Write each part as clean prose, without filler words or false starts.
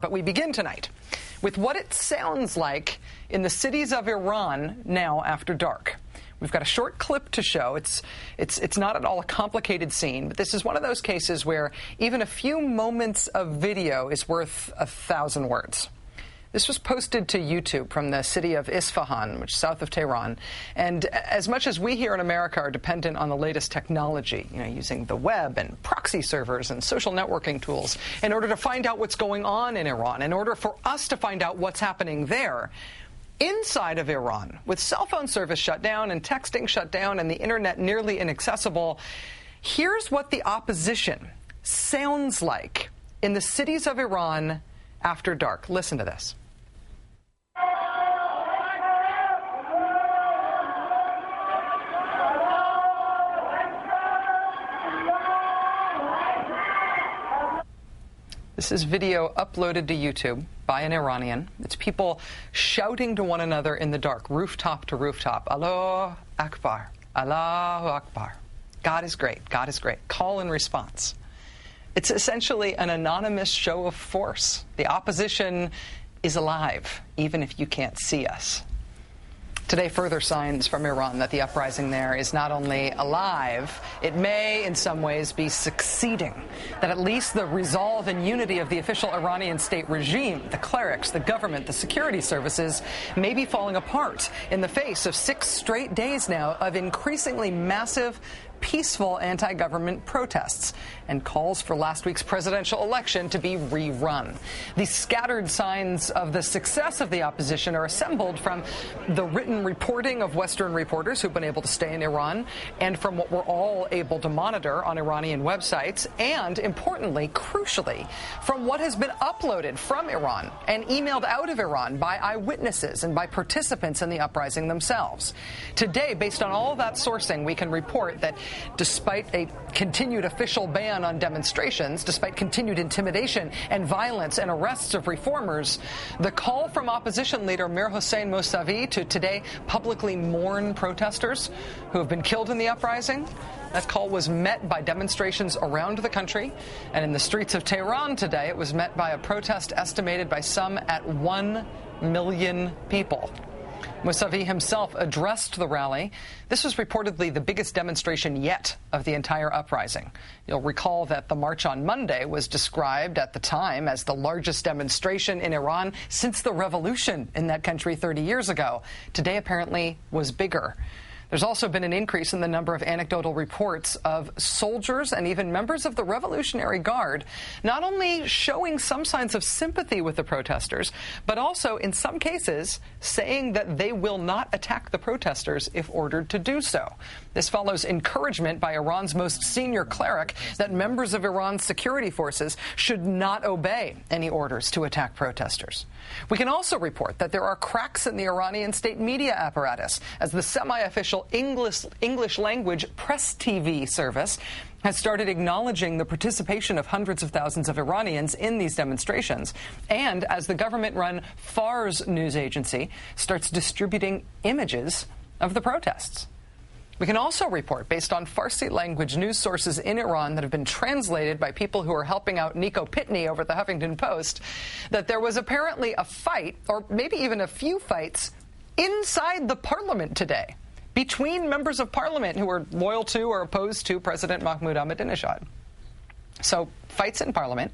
But we begin tonight with what it sounds like in the cities of Iran now after dark. We've got a short clip to show. It's not at all a complicated scene, but this is one of those cases where even a few moments of video is worth 1,000 words. This was posted to YouTube from the city of Isfahan, which is south of Tehran. And as much as we here in America are dependent on the latest technology, using the web and proxy servers and social networking tools in order to find out what's going on in Iran, in order for us to find out what's happening there, inside of Iran, with cell phone service shut down and texting shut down and the internet nearly inaccessible, here's what the opposition sounds like in the cities of Iran after dark. Listen to this. This is video uploaded to YouTube by an Iranian. It's people shouting to one another in the dark, rooftop to rooftop. Allahu Akbar, Allahu Akbar. God is great, God is great. Call and response. It's essentially an anonymous show of force. The opposition is alive, even if you can't see us. Today, further signs from Iran that the uprising there is not only alive, it may in some ways be succeeding. That at least the resolve and unity of the official Iranian state regime, the clerics, the government, the security services, may be falling apart in the face of 6 straight days now of increasingly massive, peaceful anti-government protests and calls for last week's presidential election to be rerun. The scattered signs of the success of the opposition are assembled from the written reporting of Western reporters who've been able to stay in Iran and from what we're all able to monitor on Iranian websites and, importantly, crucially, from what has been uploaded from Iran and emailed out of Iran by eyewitnesses and by participants in the uprising themselves. Today, based on all of that sourcing, we can report that despite a continued official ban on demonstrations, despite continued intimidation and violence and arrests of reformers, the call from opposition leader Mir Hossein Mousavi to today publicly mourn protesters who have been killed in the uprising, that call was met by demonstrations around the country. And in the streets of Tehran today, it was met by a protest estimated by some at 1 million people. Mousavi himself addressed the rally. This was reportedly the biggest demonstration yet of the entire uprising. You'll recall that the march on Monday was described at the time as the largest demonstration in Iran since the revolution in that country 30 years ago. Today apparently was bigger. There's also been an increase in the number of anecdotal reports of soldiers and even members of the Revolutionary Guard not only showing some signs of sympathy with the protesters, but also, in some cases, saying that they will not attack the protesters if ordered to do so. This follows encouragement by Iran's most senior cleric that members of Iran's security forces should not obey any orders to attack protesters. We can also report that there are cracks in the Iranian state media apparatus as the semi-official English language press TV service has started acknowledging the participation of hundreds of thousands of Iranians in these demonstrations, and as the government-run Fars news agency starts distributing images of the protests. We can also report, based on Farsi language news sources in Iran that have been translated by people who are helping out Nico Pitney over at the Huffington Post, that there was apparently a fight, or maybe even a few fights, inside the parliament today between members of parliament who are loyal to or opposed to President Mahmoud Ahmadinejad. So, fights in parliament.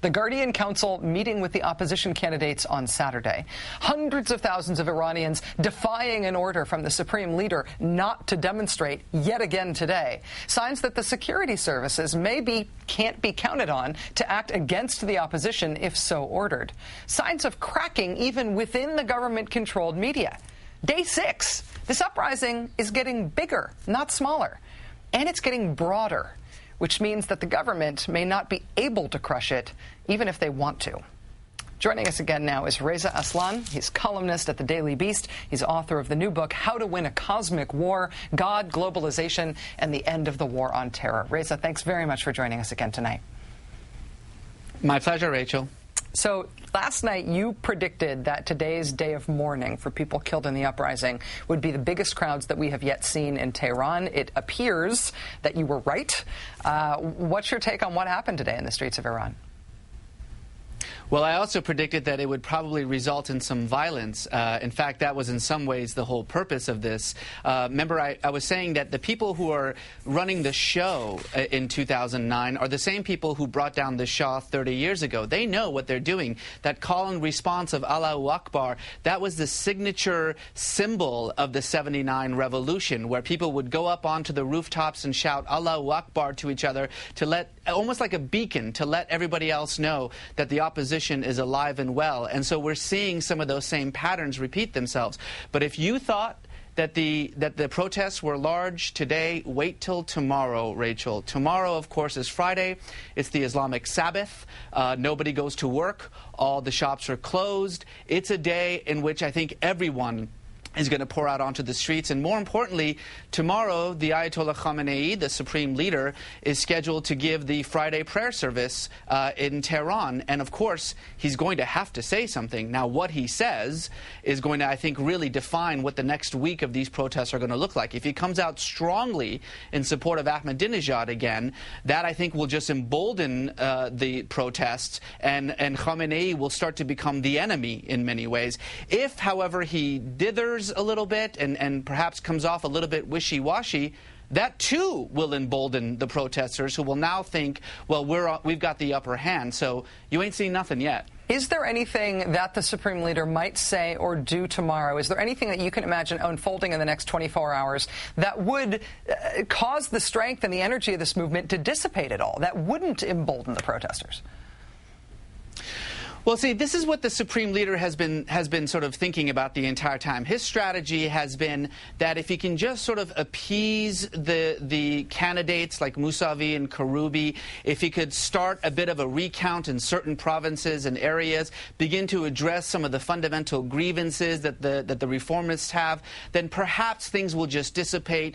The Guardian Council meeting with the opposition candidates on Saturday. Hundreds of thousands of Iranians defying an order from the supreme leader not to demonstrate yet again today. Signs that the security services can't be counted on to act against the opposition if so ordered. Signs of cracking even within the government-controlled media. Day 6. This uprising is getting bigger, not smaller. And it's getting broader, which means that the government may not be able to crush it, even if they want to. Joining us again now is Reza Aslan. He's columnist at the Daily Beast. He's author of the new book, How to Win a Cosmic War, God, Globalization, and the End of the War on Terror. Reza, thanks very much for joining us again tonight. My pleasure, Rachel. So last night you predicted that today's day of mourning for people killed in the uprising would be the biggest crowds that we have yet seen in Tehran. It appears that you were right. What's your take on what happened today in the streets of Iran? Well, I also predicted that it would probably result in some violence. In fact, that was in some ways the whole purpose of this. Remember, I was saying that the people who are running the show in 2009 are the same people who brought down the Shah 30 years ago. They know what they're doing. That call and response of Allahu Akbar, that was the signature symbol of the 79 revolution, where people would go up onto the rooftops and shout Allahu Akbar to each other to let, almost like a beacon, to let everybody else know that the opposition is alive and well. And so we're seeing some of those same patterns repeat themselves. But if you thought that the protests were large today, wait till tomorrow, Rachel. Tomorrow, of course, is Friday. It's the Islamic Sabbath. Nobody goes to work. All the shops are closed. It's a day in which I think everyone is going to pour out onto the streets. And more importantly, tomorrow, the Ayatollah Khamenei, the supreme leader, is scheduled to give the Friday prayer service in Tehran. And of course, he's going to have to say something. Now, what he says is going to, I think, really define what the next week of these protests are going to look like. If he comes out strongly in support of Ahmadinejad again, that, I think, will just embolden the protests, and Khamenei will start to become the enemy in many ways. If, however, he dithers a little bit and perhaps comes off a little bit wishy-washy, that too will embolden the protesters, who will now think, well, we've got the upper hand. So you ain't seen nothing yet. Is there anything that the Supreme Leader might say or do tomorrow? Is there anything that you can imagine unfolding in the next 24 hours that would cause the strength and the energy of this movement to dissipate at all, that wouldn't embolden the protesters? Well, see, this is what the Supreme Leader has been sort of thinking about the entire time. His strategy has been that if he can just sort of appease the candidates like Mousavi and Karoubi, if he could start a bit of a recount in certain provinces and areas, begin to address some of the fundamental grievances that the reformists have, then perhaps things will just dissipate.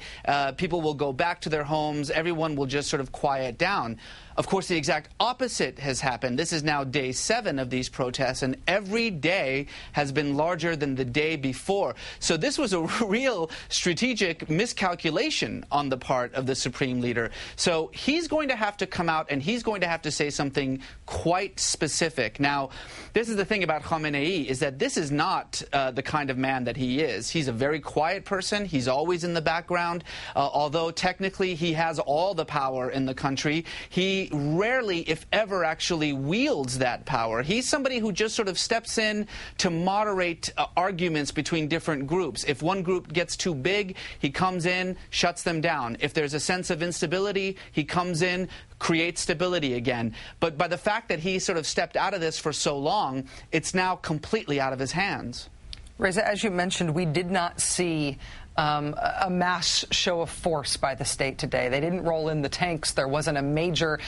People will go back to their homes. Everyone will just sort of quiet down. Of course, the exact opposite has happened. This is now day 7 of these protests, and every day has been larger than the day before. So this was a real strategic miscalculation on the part of the Supreme Leader. So he's going to have to come out and he's going to have to say something quite specific. Now, this is the thing about Khamenei, is that this is not the kind of man that he is. He's a very quiet person. He's always in the background. Although technically he has all the power in the country, he rarely, if ever, actually wields that power. He's somebody who just sort of steps in to moderate arguments between different groups. If one group gets too big, he comes in, shuts them down. If there's a sense of instability, he comes in, creates stability again. But by the fact that he sort of stepped out of this for so long, it's now completely out of his hands. Reza, as you mentioned, we did not see a mass show of force by the state today. They didn't roll in the tanks. There wasn't a major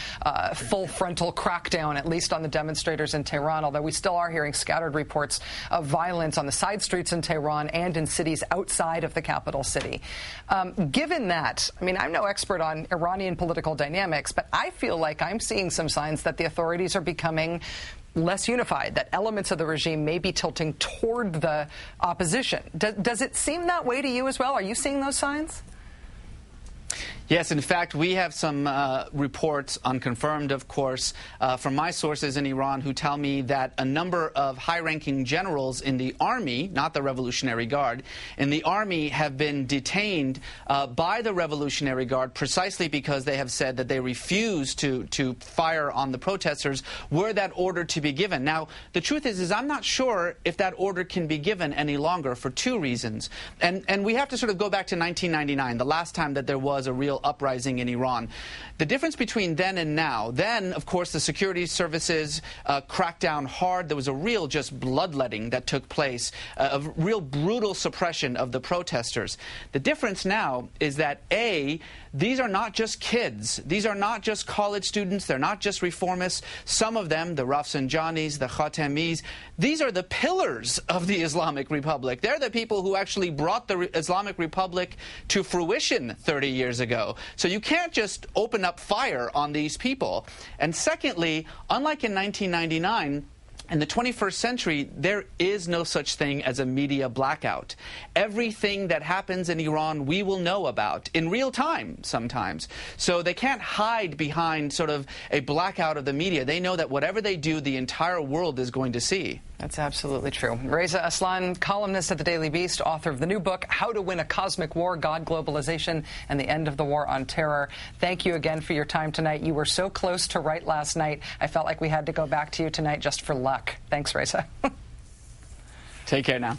full frontal crackdown, at least on the demonstrators in Tehran, although we still are hearing scattered reports of violence on the side streets in Tehran and in cities outside of the capital city. Given that, I mean, I'm no expert on Iranian political dynamics, but I feel like I'm seeing some signs that the authorities are becoming less unified, that elements of the regime may be tilting toward the opposition. Does it seem that way to you as well? Are you seeing those signs? Yes, in fact, we have some reports, unconfirmed, of course, from my sources in Iran, who tell me that a number of high-ranking generals in the army, not the Revolutionary Guard, in the army have been detained by the Revolutionary Guard precisely because they have said that they refuse to fire on the protesters were that order to be given. Now, the truth is I'm not sure if that order can be given any longer for 2 reasons. And we have to sort of go back to 1999, the last time that there was a real uprising in Iran. The difference between then and now, then, of course, the security services cracked down hard. There was a real just bloodletting that took place, a real brutal suppression of the protesters. The difference now is that, A, these are not just kids. These are not just college students. They're not just reformists. Some of them, the Rafsanjanis, the Khatemis, these are the pillars of the Islamic Republic. They're the people who actually brought the Islamic Republic to fruition 30 years ago. So you can't just open up fire on these people. And secondly, unlike in 1999, In the 21st century, there is no such thing as a media blackout. Everything that happens in Iran, we will know about in real time sometimes. So they can't hide behind sort of a blackout of the media. They know that whatever they do, the entire world is going to see. That's absolutely true. Reza Aslan, columnist at the Daily Beast, author of the new book, How to Win a Cosmic War, God, Globalization, and the End of the War on Terror. Thank you again for your time tonight. You were so close to right last night. I felt like we had to go back to you tonight just for luck. Thanks, Reza. Take care now.